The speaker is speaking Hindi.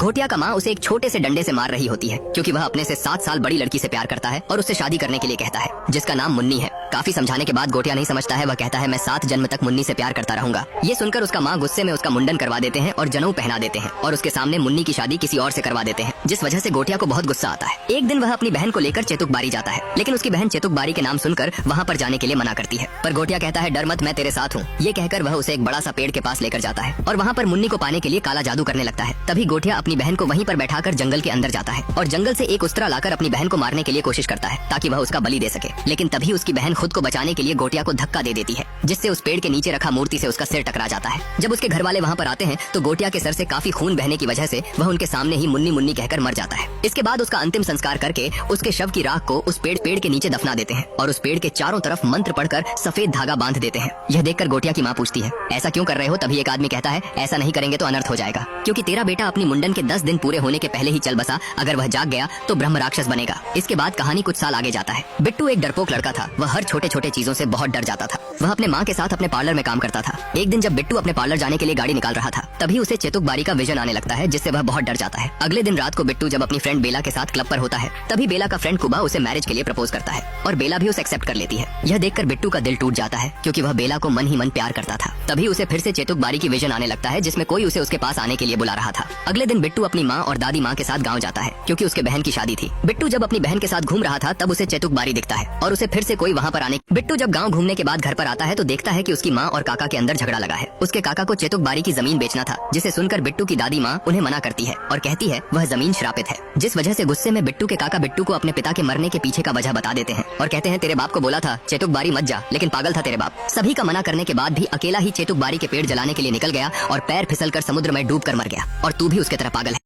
घोटिया का माँ उसे एक छोटे से डंडे से मार रही होती है क्योंकि वह अपने से 7 साल बड़ी लड़की से प्यार करता है और उससे शादी करने के लिए कहता है, जिसका नाम मुन्नी है। काफी समझाने के बाद घोटिया नहीं समझता है। वह कहता है, मैं 7 जन्म तक मुन्नी से प्यार करता रहूंगा। ये सुनकर उसका माँ गुस्से में उसका मुंडन करवा देते हैं और जनेऊ पहना देते हैं और उसके सामने मुन्नी की शादी किसी और से करवा देते हैं, जिस वजह से घोटिया को बहुत गुस्सा आता है। एक दिन वह अपनी बहन को लेकर चेतुकबारी जाता है, लेकिन उसकी बहन चेतुकबारी के नाम सुनकर वहाँ पर जाने के लिए मना करती है। पर घोटिया कहता है, डर मत, मैं तेरे साथ हूँ। ये कहकर वह उसे एक बड़ा सा पेड़ के पास लेकर जाता है और वहाँ पर मुन्नी को पाने के लिए काला जादू करने लगता है। तभी घोटिया अपनी बहन को वहीं पर बैठाकर जंगल के अंदर जाता है और जंगल से एक उस्तरा लाकर अपनी बहन को मारने के लिए कोशिश करता है ताकि वह उसका बलि दे सके। लेकिन तभी उसकी बहन खुद को बचाने के लिए घोटिया को धक्का दे देती है, जिससे उस पेड़ के नीचे रखा मूर्ति से उसका सिर टकरा जाता है। जब उसके घर वाले वहाँ पर आते हैं तो घोटिया के सर से काफी खून बहने की वजह से वह उनके सामने ही मुन्नी मुन्नी कहकर मर जाता है। इसके बाद उसका अंतिम संस्कार करके उसके शव की राख को उस पेड़ के नीचे दफना देते हैं और उस पेड़ के चारों तरफ मंत्र पढ़कर सफेद धागा बांध देते हैं। यह देखकर घोटिया की माँ पूछती है, ऐसा क्यों कर रहे हो? तभी एक आदमी कहता है, ऐसा नहीं करेंगे तो अनर्थ हो जाएगा, क्योंकि तेरा बेटा अपनी मुंडन के 10 दिन पूरे होने के पहले ही चल बसा। अगर वह जाग गया तो ब्रह्म राक्षस बनेगा। इसके बाद कहानी कुछ साल आगे जाता है। बिट्टू एक डरपोक लड़का था। वह हर छोटे छोटे चीजों से बहुत डर जाता था। वह अपने माँ के साथ अपने पार्लर में काम करता था। एक दिन जब बिट्टू अपने पार्लर जाने के लिए गाड़ी निकाल रहा था, तभी उसे चेतुकबारी का विजन आने लगता है, जिससे वह बहुत डर जाता है। अगले दिन रात को बिट्टू जब अपनी फ्रेंड बेला के साथ क्लब पर होता है, तभी बेला का फ्रेंड कुबा उसे मैरिज के लिए प्रपोज करता है और बेला भी उसे एक्सेप्ट कर लेती है। यह देखकर बिट्टू का दिल टूट जाता है क्योंकि वह बेला को मन ही मन प्यार करता था। तभी उसे फिर से चेतुकबारी की विजन आने लगता है, जिसमें कोई उसे उसके पास आने के लिए बुला रहा था। अगले दिन बिट्टू अपनी माँ और दादी माँ के साथ गाँव जाता है क्योंकि उसके बहन की शादी थी। बिट्टू जब अपनी बहन के साथ घूम रहा था तब उसे चेतुकबारी दिखता है और उसे फिर से कोई वहाँ पर आने। बिट्टू जब गाँव घूमने के बाद घर पर आता है तो देखता है कि उसकी माँ और काका के अंदर झगड़ा लगा है। उसके काका को चेतुकबारी की जमीन बेचना था, जिसे सुनकर बिट्टू की दादी माँ उन्हें मना करती है और कहती है वह जमीन श्रापित है, जिस वजह से गुस्से में बिट्टू के काका बिट्टू को अपने पिता के मरने के पीछे का वजह बता देते हैं और कहते हैं, तेरे बाप को बोला था चेतुकबारी मत जा, लेकिन पागल था तेरे बाप। सभी का मना करने के बाद भी अकेला ही चेतुकबारी के पेड़ जलाने के लिए निकल गया और पैर फिसलकर समुद्र में डूब कर मर गया। और तू भी उसके तरह पागल है।